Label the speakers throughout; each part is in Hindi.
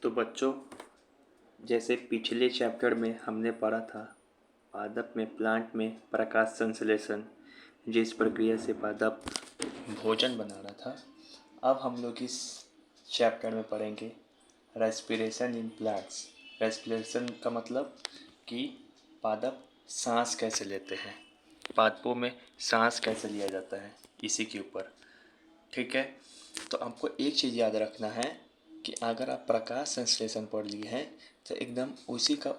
Speaker 1: तो बच्चों, जैसे पिछले चैप्टर में हमने पढ़ा था पादप में प्लांट में प्रकाश संश्लेषण, जिस प्रक्रिया से पादप भोजन बना रहा था, अब हम लोग इस चैप्टर में पढ़ेंगे रेस्पिरेशन इन प्लांट्स। रेस्पिरेशन का मतलब कि पादप सांस कैसे लेते हैं, पादपों में सांस कैसे लिया जाता है, इसी के ऊपर। ठीक है, तो आपको एक चीज़ याद रखना है कि अगर आप प्रकाश संश्लेषण पढ़ लिए हैं तो एकदम उसी का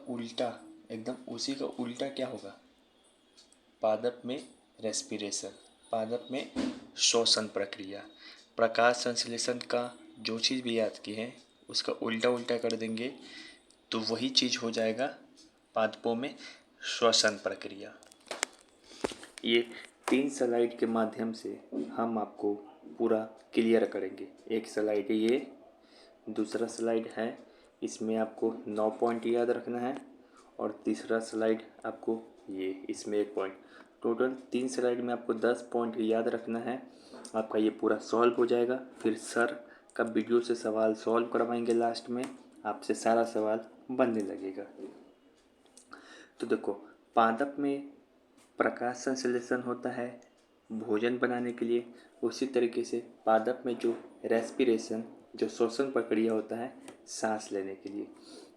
Speaker 1: उल्टा क्या होगा, पादप में रेस्पिरेशन, पादप में श्वसन प्रक्रिया। प्रकाश संश्लेषण का जो चीज़ भी याद की है उसका उल्टा उल्टा कर देंगे तो वही चीज़ हो जाएगा पादपों में श्वसन प्रक्रिया। ये 3 स्लाइड के माध्यम से हम आपको पूरा क्लियर करेंगे। एक स्लाइड ये, दूसरा स्लाइड है, इसमें आपको 9 पॉइंट याद रखना है, और तीसरा स्लाइड आपको ये, इसमें 1 पॉइंट। टोटल 3 स्लाइड में आपको 10 पॉइंट याद रखना है। आपका ये पूरा सॉल्व हो जाएगा। फिर सर का वीडियो से सवाल सॉल्व करवाएंगे, लास्ट में आपसे सारा सवाल बनने लगेगा। तो देखो, पादप में प्रकाश संश्लेषण होता है भोजन बनाने के लिए, उसी तरीके से पादप में जो रेस्पिरेशन, जो श्वसन प्रक्रिया होता है सांस लेने के लिए,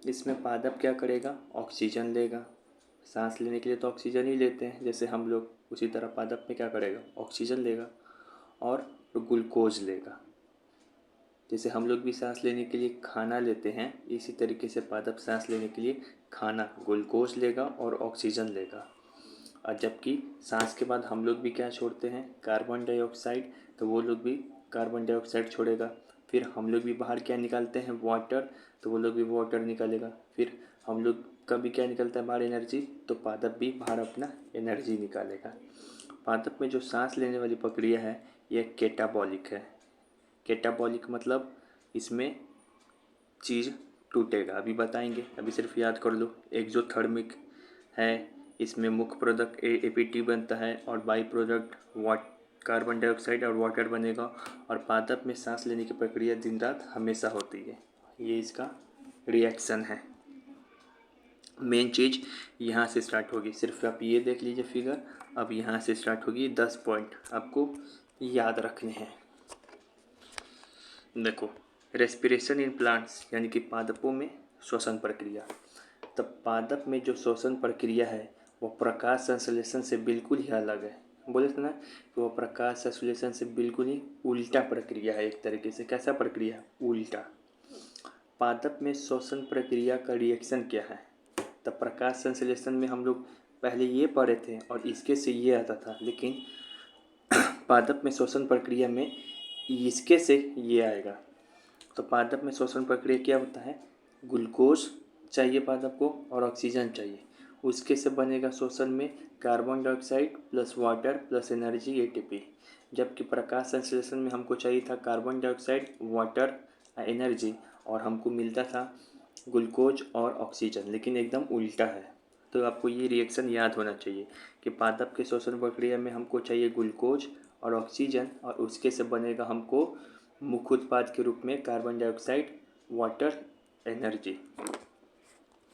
Speaker 1: इसमें पादप क्या करेगा, ऑक्सीजन लेगा। सांस लेने के लिए तो ऑक्सीजन ही लेते हैं जैसे हम लोग, उसी तरह पादप में क्या करेगा, ऑक्सीजन लेगा और ग्लूकोज लेगा। जैसे हम लोग भी सांस लेने के लिए खाना लेते हैं, इसी तरीके से पादप सांस लेने के लिए खाना ग्लूकोज लेगा और ऑक्सीजन लेगा। और जबकि सांस के बाद हम लोग भी क्या छोड़ते हैं, कार्बन डाइऑक्साइड, तो वो लोग भी कार्बन डाइऑक्साइड छोड़ेगा। फिर हम लोग भी बाहर क्या निकालते हैं, वाटर, तो वो लोग भी वाटर निकालेगा। फिर हम लोग का भी क्या निकलता है बाहर, एनर्जी, तो पादप भी बाहर अपना एनर्जी निकालेगा। पादप में जो सांस लेने वाली प्रक्रिया है यह केटाबॉलिक है। केटाबॉलिक मतलब इसमें चीज़ टूटेगा, अभी बताएंगे, अभी सिर्फ याद कर लो। एक्सोथर्मिक है, इसमें मुख्य प्रोडक्ट एपीटी बनता है और by product what carbon dioxide और वाटर बनेगा। और पादप में सांस लेने की प्रक्रिया दिन रात हमेशा होती है, ये इसका रिएक्शन है। मेन चीज़ यहाँ से स्टार्ट होगी, सिर्फ आप ये देख लीजिए फिगर। अब यहाँ से स्टार्ट होगी, 10 पॉइंट आपको याद रखने हैं। देखो, रेस्पिरेशन इन प्लांट्स यानी कि पादपों में श्वसन प्रक्रिया। तब पादप में जो श्वसन प्रक्रिया है वो प्रकाश संश्लेषण से बिल्कुल ही अलग है। बोले थे ना कि वो प्रकाश संश्लेषण से बिल्कुल ही उल्टा प्रक्रिया है, एक तरीके से। कैसा प्रक्रिया, उल्टा। पादप में श्वसन प्रक्रिया का रिएक्शन क्या है, तब प्रकाश संश्लेषण में हम लोग पहले ये पढ़े थे और इसके से ये आता था, लेकिन पादप में श्वसन प्रक्रिया में इसके से ये आएगा। तो पादप में श्वसन प्रक्रिया क्या होता है, ग्लूकोज चाहिए पादप को और ऑक्सीजन चाहिए, उसके से बनेगा श्वसन में carbon dioxide plus water plus energy ATP. जबकि प्रकाश संश्लेषण में हमको चाहिए था कार्बन डाइऑक्साइड, वाटर, एनर्जी, और हमको मिलता था ग्लूकोज और ऑक्सीजन, लेकिन एकदम उल्टा है। तो आपको ये रिएक्शन याद होना चाहिए कि पादप के श्वसन प्रक्रिया में हमको चाहिए ग्लूकोज और ऑक्सीजन, और उसके से बनेगा हमको मुख्य उत्पाद के रूप में कार्बन डाइऑक्साइड, वाटर, एनर्जी।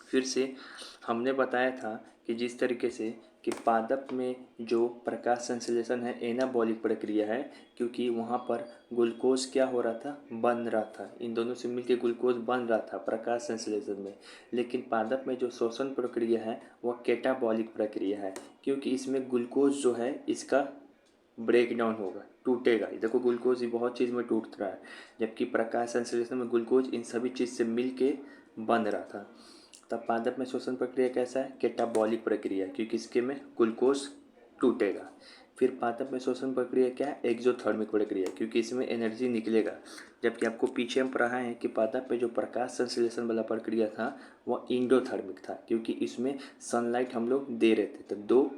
Speaker 1: फिर से हमने बताया था कि जिस तरीके से कि पादप में जो प्रकाश संश्लेषण है एनाबॉलिक प्रक्रिया है, क्योंकि वहाँ पर ग्लूकोज क्या हो रहा था, बन रहा था, इन दोनों से मिलकर ग्लूकोज बन रहा था प्रकाश संश्लेषण में। लेकिन पादप में जो श्वसन प्रक्रिया है वह केटाबॉलिक प्रक्रिया है, क्योंकि इसमें ग्लूकोज जो है इसका ब्रेक डाउन होगा, टूटेगा। देखो, ग्लूकोज ये बहुत चीज़ में टूट रहा है, जबकि प्रकाश संश्लेषण में ग्लूकोज इन सभी चीज़ से मिल के बन रहा था। तब पादप में श्वसन प्रक्रिया कैसा है, केटाबॉलिक प्रक्रिया, क्योंकि इसके में ग्लूकोज टूटेगा। फिर पादप में श्वसन प्रक्रिया क्या है, एक्सोथर्मिक प्रक्रिया, क्योंकि इसमें एनर्जी निकलेगा। जबकि आपको पीछे हम पढ़ा है कि पादप में जो प्रकाश संश्लेषण वाला प्रक्रिया था वह इंडोथर्मिक था, क्योंकि इसमें सनलाइट हम लोग दे रहे थे, तो दो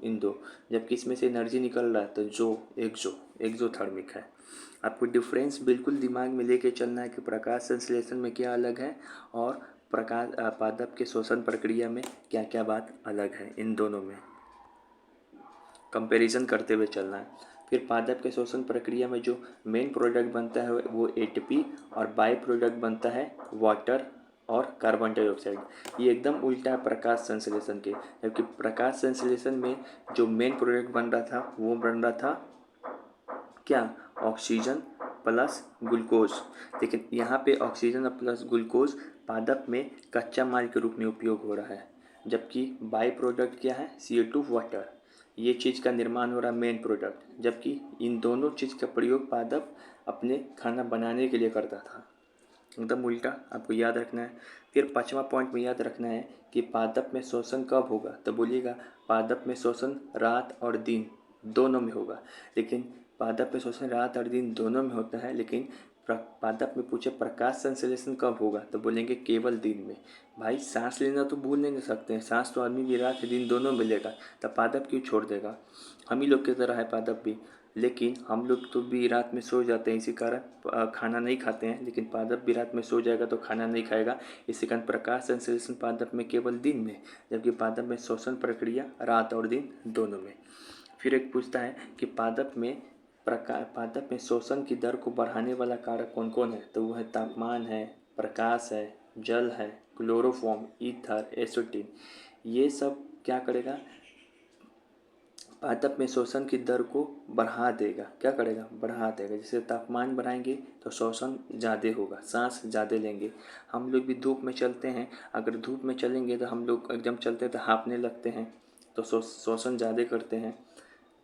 Speaker 1: इंडो, जबकि इसमें से एनर्जी निकल रहा है तो एक्सोथर्मिक है। आपको डिफरेंस बिल्कुल दिमाग में लेके चलना है कि प्रकाश संश्लेषण में क्या अलग है और प्रकाश पादप के श्वसन प्रक्रिया में क्या क्या बात अलग है, इन दोनों में कंपैरिजन करते हुए चलना है। फिर पादप के शोषण प्रक्रिया में जो मेन प्रोडक्ट बनता है वो एटीपी और बाई प्रोडक्ट बनता है वाटर और कार्बन डाइऑक्साइड। ये एकदम उल्टा है प्रकाश संश्लेषण के, जबकि प्रकाश संश्लेषण में जो मेन प्रोडक्ट बन रहा था वो बन रहा था क्या, ऑक्सीजन प्लस ग्लूकोज। लेकिन यहाँ पे ऑक्सीजन प्लस ग्लूकोज पादप में कच्चा माल के रूप में उपयोग हो रहा है, जबकि बाई प्रोडक्ट क्या है, CO2 वाटर। ये चीज़ का निर्माण हो रहा है मेन प्रोडक्ट, जबकि इन दोनों चीज़ का प्रयोग पादप अपने खाना बनाने के लिए करता था। एकदम उल्टा आपको याद रखना है। फिर 5वां पॉइंट में याद रखना है कि पादप में शोषण कब होगा, तो बोलिएगा पादप में शोषण रात और दिन दोनों में होगा। लेकिन पादप में शोषण रात और दिन दोनों में होता है, लेकिन पादप में पूछे प्रकाश संश्लेषण कब होगा, तो बोलेंगे केवल दिन में। भाई सांस लेना तो भूल नहीं सकते हैं, सांस तो आदमी भी रात दिन दोनों में लेगा, तब पादप क्यों छोड़ देगा। हम ही लोग की तरह है पादप भी, लेकिन हम लोग तो भी रात में सो जाते हैं, इसी कारण खाना नहीं खाते हैं, लेकिन पादप भी रात में सो जाएगा तो खाना नहीं खाएगा। इसी कारण प्रकाश संश्लेषण पादप में केवल दिन में, जबकि पादप में शोषण प्रक्रिया रात और दिन दोनों में। फिर एक पूछता है कि पादप में शोषण की दर को बढ़ाने वाला कारक कौन कौन है, तो वह है तापमान है, प्रकाश है, जल है, क्लोरोफॉर्म, ईथर, एसिटिन। ये सब क्या करेगा, पादप में शोषण की दर को बढ़ा देगा। क्या करेगा, बढ़ा देगा। जैसे तापमान बढ़ाएंगे तो शोषण ज़्यादा होगा, सांस ज़्यादा लेंगे। हम लोग भी धूप में चलते हैं, अगर धूप में चलेंगे तो हम लोग एकदम चलते हैं तो हाँफने लगते हैं, तो शोषण ज़्यादा करते हैं।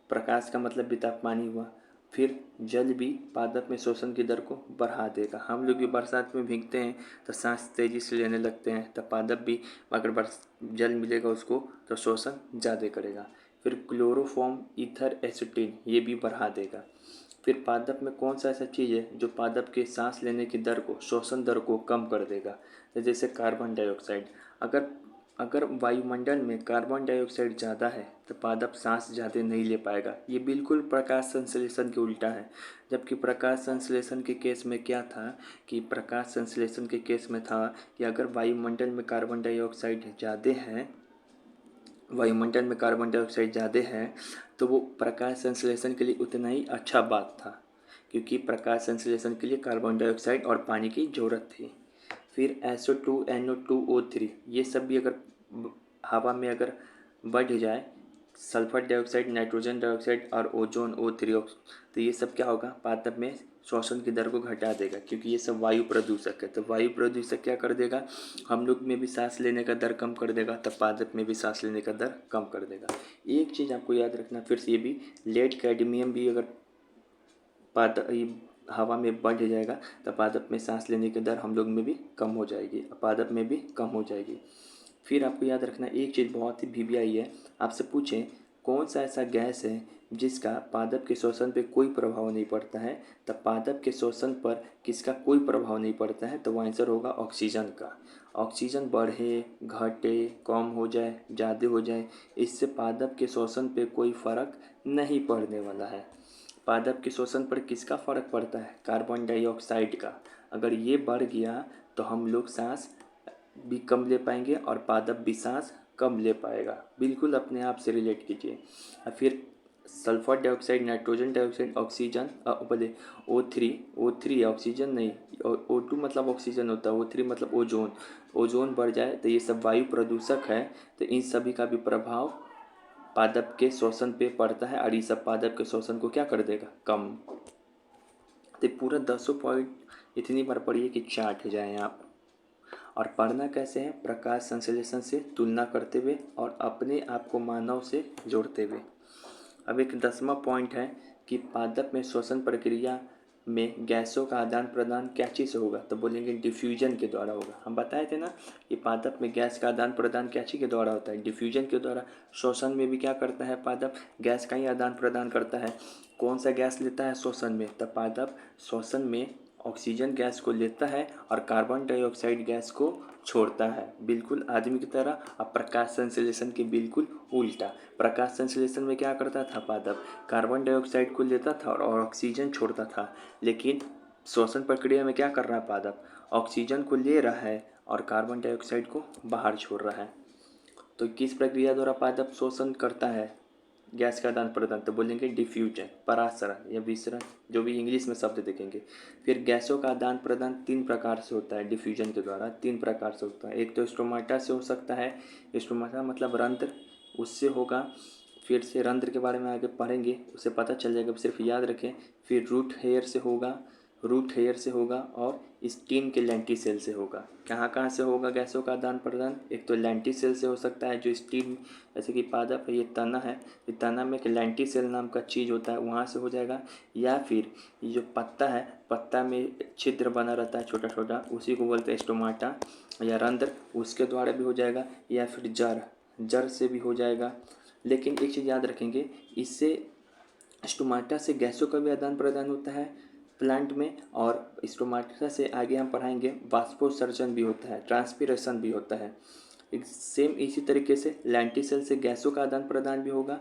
Speaker 1: प्रकाश का मतलब भी तापमान ही हुआ। फिर जल भी पादप में शोषण की दर को बढ़ा देगा। हम लोग भी बरसात में भीगते हैं तो सांस तेज़ी से लेने लगते हैं, तो पादप भी अगर जल मिलेगा उसको तो शोषण ज़्यादा करेगा। फिर क्लोरोफॉर्म, ईथर, एसिटिन ये भी बढ़ा देगा। फिर पादप में कौन सा ऐसा चीज़ है जो पादप के सांस लेने की दर को, शोषण दर को कम कर देगा, तो जैसे कार्बन डाइऑक्साइड। अगर अगर वायुमंडल में कार्बन डाइऑक्साइड ज़्यादा है तो पादप सांस ज़्यादा नहीं ले पाएगा। ये बिल्कुल प्रकाश संश्लेषण के उल्टा है। जबकि प्रकाश संश्लेषण के केस में क्या था, कि प्रकाश संश्लेषण के केस में था कि अगर वायुमंडल में कार्बन डाइऑक्साइड ज़्यादा है, वायुमंडल में कार्बन डाइऑक्साइड ज़्यादा है तो वो प्रकाश संश्लेषण के लिए उतना ही अच्छा बात था, क्योंकि प्रकाश संश्लेषण के लिए कार्बन डाइऑक्साइड और पानी की ज़रूरत थी। फिर SO2, NO2, O3 ये सब भी अगर हवा में अगर बढ़ जाए, सल्फर डाइऑक्साइड, नाइट्रोजन डाइऑक्साइड और ओजोन O3, तो ये सब क्या होगा, पादप में श्वसन की दर को घटा देगा, क्योंकि ये सब वायु प्रदूषक है। तो वायु प्रदूषक क्या कर देगा, हम लोग में भी सांस लेने का दर कम कर देगा, तब पादप में भी सांस लेने का दर कम कर देगा। एक चीज़ आपको याद रखना फिर से, ये भी लेड कैडमियम भी अगर हवा में बढ़ जाएगा तो पादप में सांस लेने की दर हम लोग में भी कम हो जाएगी, पादप में भी कम हो जाएगी। फिर आपको याद रखना एक चीज़ बहुत ही वीवीआई है, आपसे पूछें कौन सा ऐसा गैस है जिसका पादप के श्वसन पे कोई प्रभाव नहीं पड़ता है, तब पादप के श्वसन पर किसका कोई प्रभाव नहीं पड़ता है, तो वो आंसर होगा ऑक्सीजन का। ऑक्सीजन बढ़े, घटे, कम हो जाए, ज़्यादा हो जाए, इससे पादप के श्वसन पे कोई फर्क नहीं पड़ने वाला है। पादप के श्वसन पर किसका फ़र्क पड़ता है, कार्बन डाइऑक्साइड का। अगर ये बढ़ गया तो हम लोग सांस भी कम ले पाएंगे और पादप भी सांस कम ले पाएगा। बिल्कुल अपने आप से रिलेट कीजिए। और फिर sulphur dioxide, nitrogen dioxide, oxygen बोले O3 ऑक्सीजन नहीं, O2 मतलब ऑक्सीजन होता है, O3 मतलब ओजोन। ओजोन बढ़ जाए तो ये सब वायु प्रदूषक है, तो इन सभी का भी प्रभाव पादप के श्वसन पे पड़ता है और ये सब पादप के श्वसन को क्या कर देगा, कम। तो पूरा 10 पॉइंट इतनी बार पढ़िए कि चाट जाएँ आप। और पढ़ना कैसे है, प्रकाश संश्लेषण से तुलना करते हुए और अपने आप को मानव से जोड़ते हुए। अब एक 10वां पॉइंट है कि पादप में श्वसन प्रक्रिया में गैसों का आदान प्रदान क्या चीज़ से होगा, तो बोलेंगे डिफ्यूजन के द्वारा होगा। हम बताए थे ना कि पादप में गैस का आदान प्रदान क्या चीज़ के द्वारा होता है, डिफ्यूजन के द्वारा। श्वसन में भी क्या करता है पादप, गैस का ही आदान प्रदान करता है। कौन सा गैस लेता है श्वसन में, तब पादप श्वसन में ऑक्सीजन गैस को लेता है और कार्बन डाइऑक्साइड गैस को छोड़ता है, बिल्कुल आदमी की तरह। अब प्रकाश संश्लेषण के बिल्कुल उल्टा। प्रकाश संश्लेषण में क्या करता था पादप, कार्बन डाइऑक्साइड को लेता था और ऑक्सीजन छोड़ता था, लेकिन श्वसन प्रक्रिया में क्या कर रहा है पादप, ऑक्सीजन को ले रहा है और कार्बन डाइऑक्साइड को बाहर छोड़ रहा है। तो किस प्रक्रिया द्वारा पादप श्वसन करता है, गैस का आदान प्रदान, तो बोलेंगे डिफ्यूजन, परासरण या विसरण, जो भी इंग्लिश में शब्द देखेंगे। फिर गैसों का आदान प्रदान 3 प्रकार से होता है डिफ्यूजन के द्वारा, 3 प्रकार से होता है। एक तो स्टोमाटा से हो सकता है, स्टोमाटा मतलब रंध्र, उससे होगा। फिर से रंध्र के बारे में आगे पढ़ेंगे, उससे पता चल जाएगा, सिर्फ याद रखें। फिर रूट हेयर से होगा, रूट हेयर से होगा, और स्टीम के लेंटिसेल से होगा। कहाँ कहाँ से होगा गैसों का आदान प्रदान? एक तो लेंटिसेल से हो सकता है, जो स्टीम, जैसे कि पादप है, ये तना है, ये तना में एक लेंटिसेल नाम का चीज़ होता है, वहाँ से हो जाएगा। या फिर ये जो पत्ता है, पत्ता में छिद्र बना रहता है छोटा छोटा, उसी को बोलते हैं स्टोमाटा या रंध्र, उसके द्वारा भी हो जाएगा। या फिर जड़, जड़ से भी हो जाएगा। लेकिन एक चीज़ याद रखेंगे, इससे स्टोमाटा से गैसों का भी आदान प्रदान होता है प्लांट में, और स्टोमाटा से आगे हम पढ़ाएंगे वाष्पोत्सर्जन भी होता है, ट्रांसपीरेशन भी होता है। सेम इसी तरीके से लेंटिसेल से गैसों का आदान प्रदान भी होगा।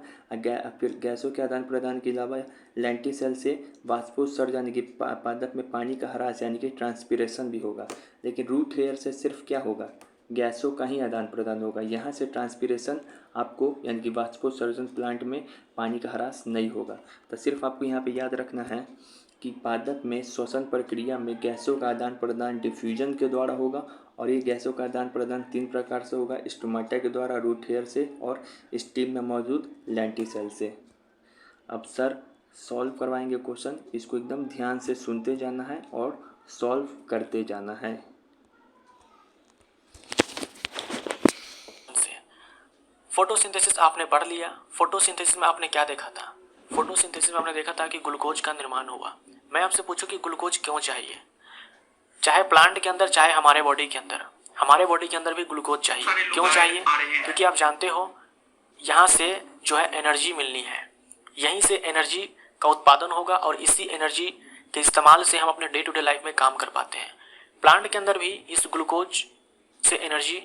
Speaker 1: फिर गैसों के आदान प्रदान के अलावा लेंटिसेल से वाष्पोत्सर्जन यानी कि पादप में पानी का ह्रास यानी कि ट्रांसपीरेशन भी होगा। लेकिन रूट हेयर से सिर्फ क्या होगा? गैसों का ही आदान प्रदान होगा। यहाँ से ट्रांसपीरेशन आपको यानी कि वाष्पोत्सर्जन प्लांट में पानी का ह्रास नहीं होगा। तो सिर्फ आपको यहाँ पे याद रखना है कि पादप में श्वसन प्रक्रिया में गैसों का आदान प्रदान डिफ्यूजन के द्वारा होगा, और ये गैसों का आदान प्रदान 3 प्रकार से होगा, स्टोमाटा के द्वारा, रूट हेयर से, और स्टीम में मौजूद लेंटिसेल से। अब सर सॉल्व करवाएंगे क्वेश्चन, इसको एकदम ध्यान से सुनते जाना है और सॉल्व करते जाना है।
Speaker 2: फोटोसिंथेसिस आपने पढ़ लिया। फोटोसिंथेसिस में आपने क्या देखा था? फोटोसिंथेसिस में आपने देखा था कि ग्लूकोज का निर्माण हुआ। मैं आपसे पूछूं कि ग्लूकोज क्यों चाहिए, चाहे प्लांट के अंदर चाहे हमारे बॉडी के अंदर। हमारे बॉडी के अंदर भी ग्लूकोज चाहिए। क्यों चाहिए? क्योंकि आप जानते हो यहाँ से जो है एनर्जी मिलनी है, यहीं से एनर्जी का उत्पादन होगा, और इसी एनर्जी के इस्तेमाल से हम अपने डे टू डे लाइफ में काम कर पाते हैं। प्लांट के अंदर भी इस ग्लूकोज से एनर्जी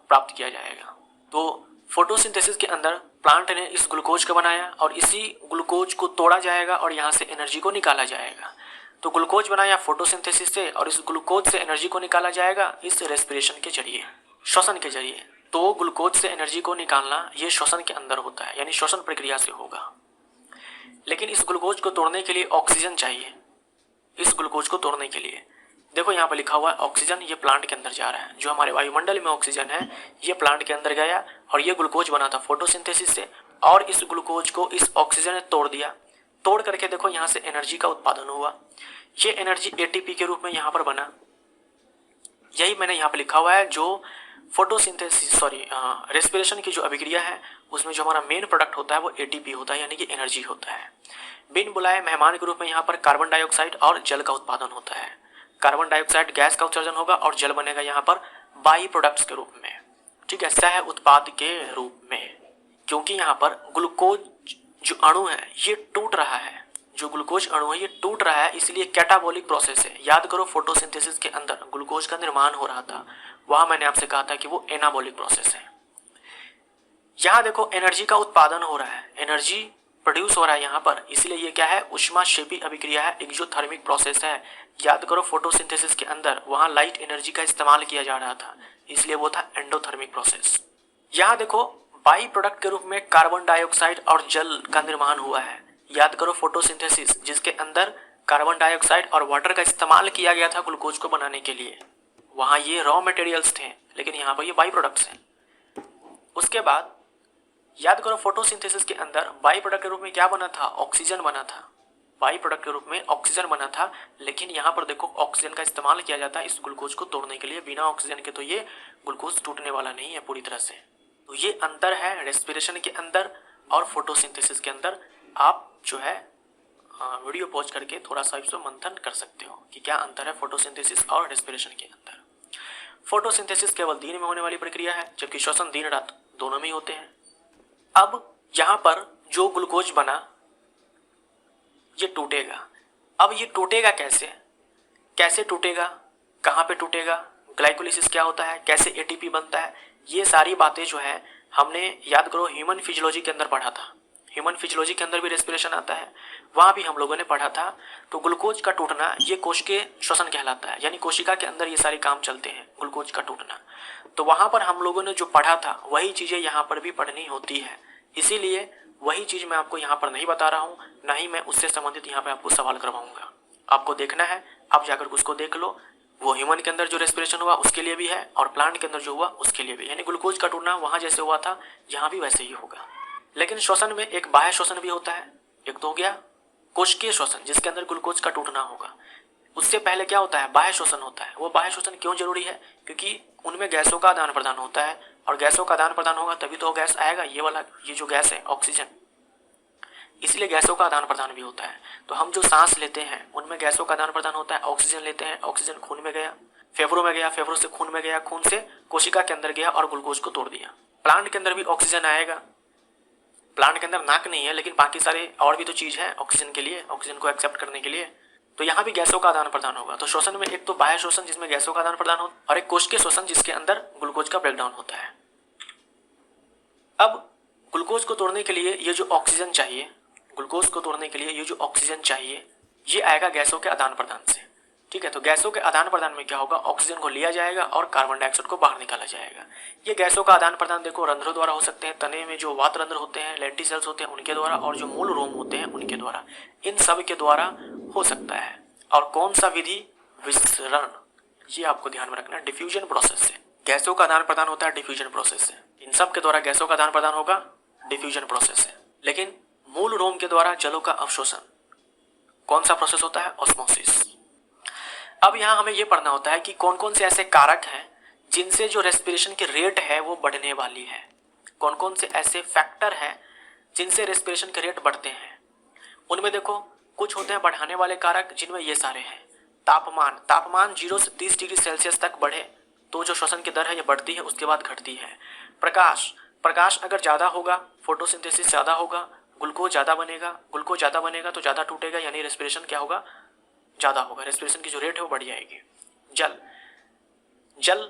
Speaker 2: प्राप्त किया जाएगा। तो फोटोसिंथेसिस के अंदर प्लांट ने इस ग्लूकोज को बनाया, और इसी ग्लूकोज को तोड़ा जाएगा और यहाँ से एनर्जी को निकाला जाएगा। तो ग्लूकोज बनाया फोटोसिंथेसिस से, और इस ग्लूकोज से एनर्जी को निकाला जाएगा इस रेस्पिरेशन के जरिए, श्वसन के जरिए। तो ग्लूकोज से एनर्जी को निकालना ये श्वसन के अंदर होता है, यानी श्वसन प्रक्रिया से होगा। लेकिन इस ग्लूकोज को तोड़ने के लिए ऑक्सीजन चाहिए। इस ग्लूकोज को तोड़ने के लिए देखो यहाँ पर लिखा हुआ है ऑक्सीजन, ये प्लांट के अंदर जा रहा है। जो हमारे वायुमंडल में ऑक्सीजन है ये प्लांट के अंदर गया, और ये ग्लूकोज बना था फोटोसिंथेसिस से, और इस ग्लूकोज को इस ऑक्सीजन ने तोड़ दिया। तोड़ करके देखो यहाँ से एनर्जी का उत्पादन हुआ। ये एनर्जी एटीपी के रूप में यहाँ पर बना। यही मैंने यहाँ पर लिखा हुआ है, जो फोटोसिंथेसिस रेस्पिरेशन की जो अभिक्रिया है उसमें जो हमारा मेन प्रोडक्ट होता है वो एटीपी होता है, यानी कि एनर्जी होता है। बिन बुलाए मेहमान के रूप में यहाँ पर कार्बन डाइऑक्साइड और जल का उत्पादन होता है। कार्बन डाइऑक्साइड गैस का उत्सर्जन होगा, और जल बनेगा यहाँ पर बाई प्रोडक्ट्स के रूप में, ठीक है, सह उत्पाद के रूप में। क्योंकि यहाँ पर ग्लूकोज जो अणु है ये टूट रहा है, जो ग्लूकोज अणु है ये टूट रहा है, इसलिए कैटाबॉलिक प्रोसेस है। याद करो फोटोसिंथेसिस के अंदर ग्लूकोज का निर्माण हो रहा था, वहां मैंने आपसे कहा था कि वो एनाबॉलिक प्रोसेस है। यहाँ देखो एनर्जी का उत्पादन हो रहा है, एनर्जी प्रोड्यूस हो रहा है यहाँ पर, इसलिए ये क्या है? उष्माक्षेपी अभिक्रिया है, एक्सोथर्मिक प्रोसेस है। याद करो फोटोसिंथेसिस के अंदर वहां लाइट एनर्जी का इस्तेमाल किया जा रहा था, इसलिए वो था एंडोथर्मिक प्रोसेस। यहाँ देखो बाई प्रोडक्ट के रूप में कार्बन डाइऑक्साइड और जल का निर्माण हुआ है। याद करो फोटोसिंथेसिस जिसके अंदर कार्बन डाइऑक्साइड और वाटर का इस्तेमाल किया गया था ग्लूकोज को बनाने के लिए, वहां ये रॉ मटेरियल्स थे, लेकिन यहाँ पर ये बाई प्रोडक्ट्स हैं। उसके बाद याद करो फोटोसिंथेसिस के अंदर बाई प्रोडक्ट के रूप में क्या बना था? ऑक्सीजन बना था। बाई प्रोडक्ट के रूप में ऑक्सीजन बना था, लेकिन यहाँ पर देखो ऑक्सीजन का इस्तेमाल किया जाता है इस ग्लूकोज को तोड़ने के लिए। बिना ऑक्सीजन के तो ये ग्लूकोज टूटने वाला नहीं है पूरी तरह से। तो ये अंतर है रेस्पिरेशन के अंदर और फोटोसिंथेसिस के अंदर। आप जो है वीडियो पॉज करके थोड़ा सा इसको मंथन कर सकते हो कि क्या अंतर है फोटोसिंथेसिस और रेस्पिरेशन के अंदर। फोटोसिंथेसिस केवल दिन में होने वाली प्रक्रिया है, जबकि श्वसन दिन रात दोनों में ही होते हैं। अब यहाँ पर जो ग्लूकोज बना ये टूटेगा। अब ये टूटेगा कैसे? कैसे टूटेगा? कहाँ पे टूटेगा? ग्लाइकोलिसिस क्या होता है? कैसे एटीपी बनता है? ये सारी बातें जो है हमने याद करो ह्यूमन फिजियोलॉजी के अंदर पढ़ा था। ह्यूमन फिजियोलॉजी के अंदर भी रेस्पिरेशन आता है, वहाँ भी हम लोगों ने पढ़ा था। तो ग्लूकोज का टूटना ये कोश के श्वसन कहलाता है, यानी कोशिका के अंदर ये सारे काम चलते हैं, ग्लूकोज का टूटना। तो वहाँ पर हम लोगों ने जो पढ़ा था वही चीज़ें यहाँ पर भी पढ़नी होती है। इसीलिए वही चीज़ मैं आपको यहाँ पर नहीं बता रहा हूँ, ना ही मैं उससे संबंधित यहाँ पे आपको सवाल करवाऊंगा। आपको देखना है, आप जाकर उसको देख लो। वो ह्यूमन के अंदर जो रेस्पिरेशन हुआ उसके लिए भी है और प्लांट के अंदर जो हुआ उसके लिए भी, यानी ग्लूकोज का टूटना वहाँ जैसे हुआ था यहाँ भी वैसे ही होगा। लेकिन श्वसन में एक बाह्य श्वसन भी होता है। एक तो हो गया कोशिकीय श्वसन जिसके अंदर ग्लूकोज का टूटना होगा। उससे पहले क्या होता है, बाह्य श्वसन होता है। वो बाह्य श्वसन क्यों जरूरी है, क्योंकि उनमें गैसों का आदान प्रदान होता है और गैसों का आदान प्रदान होगा तभी तो गैस आएगा, ये वाला ये जो गैस है ऑक्सीजन, इसलिए गैसों का आदान प्रदान भी होता है। तो हम जो सांस लेते हैं उनमें गैसों का आदान प्रदान होता है। ऑक्सीजन लेते हैं, ऑक्सीजन खून में गया, फेफड़ों में गया, फेफड़ों से खून में गया, खून से कोशिका के अंदर गया और ग्लूकोज को तोड़ दिया। प्लांट के अंदर भी ऑक्सीजन आएगा। प्लांट के अंदर नाक नहीं है लेकिन बाकी सारे और भी तो चीज है ऑक्सीजन के लिए, ऑक्सीजन को एक्सेप्ट करने के लिए। तो यहाँ भी गैसों का आदान प्रदान होगा। तो श्वसन में एक तो बाह्य श्वसन जिसमें गैसों का आदान प्रदान हो और एक कोशिकीय श्वसन जिसके अंदर ग्लूकोज का ब्रेकडाउन होता है। अब ग्लूकोज को तोड़ने के लिए ये जो ऑक्सीजन चाहिए, ग्लूकोज को तोड़ने के लिए ये जो ऑक्सीजन चाहिए ये आएगा गैसों के आदान प्रदान से। ठीक है, तो गैसों के आदान प्रदान में क्या होगा, ऑक्सीजन को लिया जाएगा और कार्बन डाइऑक्साइड को बाहर निकाला जाएगा। ये गैसों का आदान प्रदान देखो रंध्रों द्वारा हो सकते हैं, तने में जो वात रंध्र होते हैं, लेंटिसेल्स होते हैं उनके द्वारा, और जो मूल रोम होते हैं उनके द्वारा, इन सब के द्वारा हो सकता है। और कौन सा विधि, विसरण, ये आपको ध्यान में रखना है। डिफ्यूजन प्रोसेस से गैसों का आदान प्रदान होता है, डिफ्यूजन प्रोसेस से। इन सब के द्वारा गैसों का आदान प्रदान होगा डिफ्यूजन प्रोसेस से। लेकिन मूल रोम के द्वारा जलों का अवशोषण कौन सा प्रोसेस होता है, ऑस्मोसिस। अब यहाँ हमें यह पढ़ना होता है कि कौन कौन से ऐसे कारक हैं जिनसे जो रेस्पिरेशन की रेट है वो बढ़ने वाली है। कौन कौन से ऐसे फैक्टर हैं जिनसे रेस्पिरेशन के रेट बढ़ते हैं। उनमें देखो कुछ होते हैं बढ़ाने वाले कारक जिनमें ये सारे हैं। तापमान, तापमान 0 से 30 डिग्री सेल्सियस तक बढ़े तो जो श्वसन की दर है ये बढ़ती है, उसके बाद घटती है। प्रकाश, प्रकाश अगर ज़्यादा होगा, फोटोसिंथेसिस ज़्यादा होगा, ग्लूकोज ज़्यादा बनेगा, ग्लूकोज ज़्यादा बनेगा तो ज़्यादा टूटेगा, यानी रेस्पिरेशन क्या होगा, ज़्यादा होगा, रेस्पिरेशन की जो रेट है वो बढ़ जाएगी। जल, जल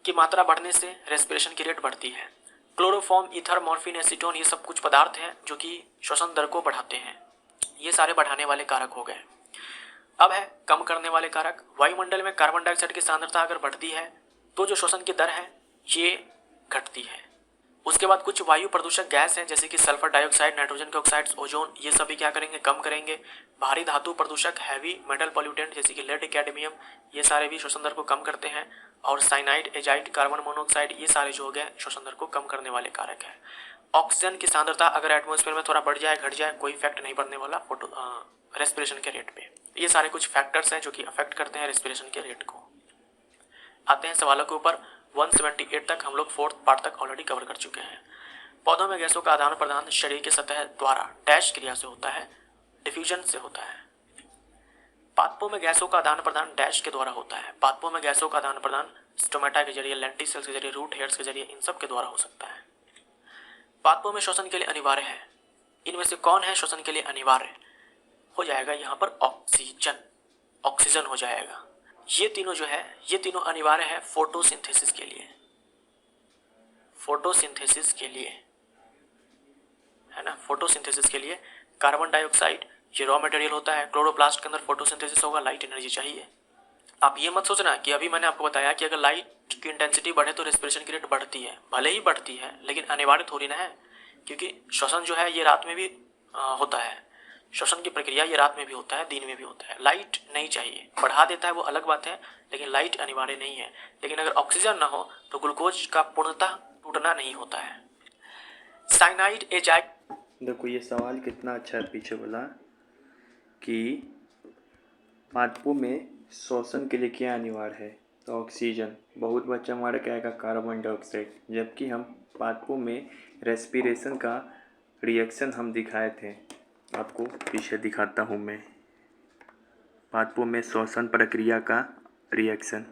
Speaker 2: की मात्रा बढ़ने से रेस्पिरेशन की रेट बढ़ती है। क्लोरोफॉर्म, ईथर, मॉर्फिन, एसीटोन, ये सब कुछ पदार्थ हैं जो कि श्वसन दर को बढ़ाते हैं। ये सारे बढ़ाने वाले कारक हो गए। अब है कम करने वाले कारक। वायुमंडल में कार्बन डाइऑक्साइड की सांद्रता अगर बढ़ती है तो जो श्वसन की दर है ये घटती है। उसके बाद कुछ वायु प्रदूषक गैस हैं जैसे कि सल्फर डाइऑक्साइड, नाइट्रोजन के ऑक्साइड्स, ओजोन, ये सभी क्या करेंगे, कम करेंगे। भारी धातु प्रदूषक, हैवी मेटल पॉल्यूटेंट जैसे कि लेड, कैडमियम, ये सारे भी श्वसन दर को कम करते हैं। और साइनाइड, एजाइड, कार्बन मोनोऑक्साइड, ये सारे जो हो गए श्वसन दर को कम करने वाले कारक हैं। ऑक्सीजन की सांद्रता अगर एटमॉस्फेयर में थोड़ा बढ़ जाए, घट जाए, कोई इफेक्ट नहीं पड़ने वाला रेस्पिरेशन के रेट पे। ये सारे कुछ फैक्टर्स हैं जो कि अफेक्ट करते हैं रेस्पिरेशन के रेट को। आते हैं सवालों के ऊपर। 178 तक हम लोग 4th पार्ट तक ऑलरेडी कवर कर चुके हैं। पौधों में गैसों का आदान प्रदान शरीर की सतह द्वारा डैश क्रिया से होता है, डिफ्यूजन से होता है। पादपों में गैसों का आदान प्रदान डैश के द्वारा होता है। पादपों में गैसों का आदान प्रदान स्टोमेटा के जरिए, लेंटिसेल्स के जरिए, रूट हेयर्स के जरिए, इन सब के द्वारा हो सकता है। पादपों में श्वसन के लिए अनिवार्य है। इनमें से कौन है श्वसन के लिए अनिवार्य, हो जाएगा यहाँ पर ऑक्सीजन, ऑक्सीजन हो जाएगा। ये तीनों जो है ये तीनों अनिवार्य है फोटोसिंथेसिस के लिए, फोटोसिंथेसिस के लिए है ना, फोटोसिंथेसिस के लिए। कार्बन डाइऑक्साइड ये रॉ मटेरियल होता है, क्लोरोप्लास्ट के अंदर फोटोसिंथेसिस होगा, लाइट एनर्जी चाहिए। आप ये मत सोचना कि अभी मैंने आपको बताया कि अगर लाइट की इंटेंसिटी बढ़े तो रेस्पिरेशन की रेट बढ़ती है। भले ही बढ़ती है लेकिन अनिवार्य थोड़ी ना है, क्योंकि श्वसन जो है ये रात में भी होता है। श्वसन की प्रक्रिया ये रात में भी होता है, दिन में भी होता है। लाइट नहीं चाहिए, बढ़ा देता है वो अलग बात है, लेकिन लाइट अनिवार्य नहीं है। लेकिन अगर ऑक्सीजन ना हो तो ग्लूकोज का पूर्णतः टूटना नहीं होता है। साइनाइड, एजाइड,
Speaker 1: देखो ये सवाल कितना अच्छा है पीछे वाला कि पादपों में श्वसन के लिए क्या अनिवार्य है, तो ऑक्सीजन। बहुत बच्चा हमारा क्या आएगा, कार्बन डाइऑक्साइड। जबकि हम पादपों में रेस्पिरेशन का रिएक्शन हम दिखाए थे, आपको पीछे दिखाता हूँ मैं। पादपों में श्वसन प्रक्रिया का रिएक्शन,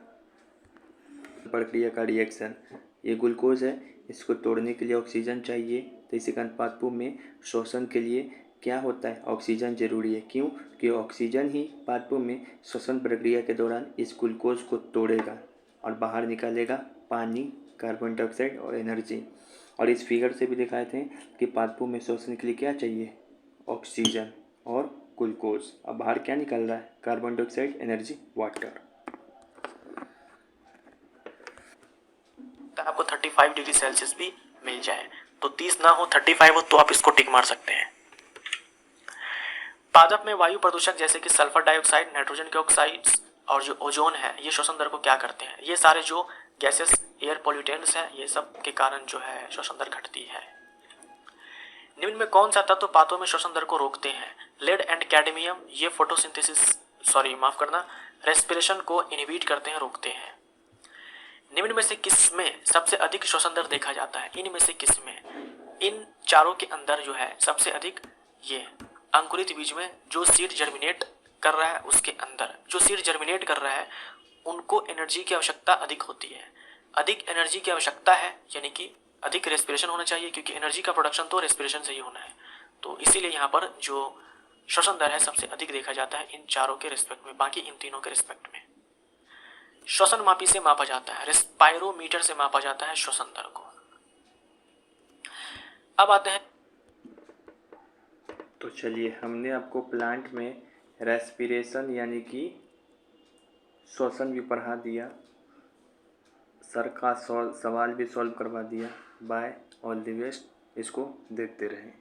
Speaker 1: ये ग्लूकोज है, इसको तोड़ने के लिए ऑक्सीजन चाहिए। तो इसी कारण पादपों में श्वसन के लिए क्या होता है, ऑक्सीजन जरूरी है। क्यों, कि ऑक्सीजन ही पादपों में श्वसन प्रक्रिया के दौरान इस ग्लूकोज को तोड़ेगा और बाहर निकालेगा पानी, कार्बन डाइऑक्साइड और एनर्जी। और इस फिगर से भी दिखाए थे कि पादपों में श्वसन के लिए क्या चाहिए, ऑक्सीजन और ग्लूकोज। अब बाहर क्या निकल रहा है, कार्बन डाइऑक्साइड, एनर्जी, वाटर।
Speaker 2: आपको 35 डिग्री सेल्सियस भी मिल जाए। तो 30 ना हो 35 हो तो आप इसको टिक मार सकते हैं। पादप में वायु प्रदूषक जैसे कि सल्फर डाइऑक्साइड, नाइट्रोजन के ऑक्साइड्स और जो ओजोन है ये श्वसन दर को क्या करते हैं, ये सारे जो गैसेस एयर पोल्यूटेंट्स हैं ये सब के कारण जो है श्वसन दर घटती है। निम्न में कौन सा तत्व पादपों में श्वसन दर को रोकते हैं? लेड एंड कैडमियम, ये रेस्पिरेशन को इनहिबिट करते हैं, रोकते हैं। निम्न में से किसमें सबसे अधिक श्वसन दर देखा जाता है? इनमें से किसमें? इन चारों के अंदर जो है सबसे अधिक ये अंकुरित बीज में जो सीड जर्मिनेट कर रहा है उसके अंदर जो सीड जर्मिनेट कर रहा है उनको एनर्जी की आवश्यकता अधिक होती है। अधिक एनर्जी की आवश्यकता है यानी कि अधिक रेस्पिरेशन होना चाहिए, क्योंकि एनर्जी का प्रोडक्शन तो रेस्पिरेशन से ही होना है। तो इसीलिए यहाँ पर जो श्वसन दर है सबसे अधिक देखा जाता है इन चारों के रिस्पेक्ट में, बाकी इन तीनों के रिस्पेक्ट में। श्वसन मापी से मापा जाता है, रेस्पायरोमीटर से मापा जाता है श्वसन दर को। अब आते हैं,
Speaker 1: तो चलिए हमने आपको प्लांट में रेस्पिरेशन यानी कि श्वसन भी पढ़ा दिया, सर का सवाल भी सॉल्व करवा दिया। बाय, ऑल द बेस्ट, इसको देखते रहें।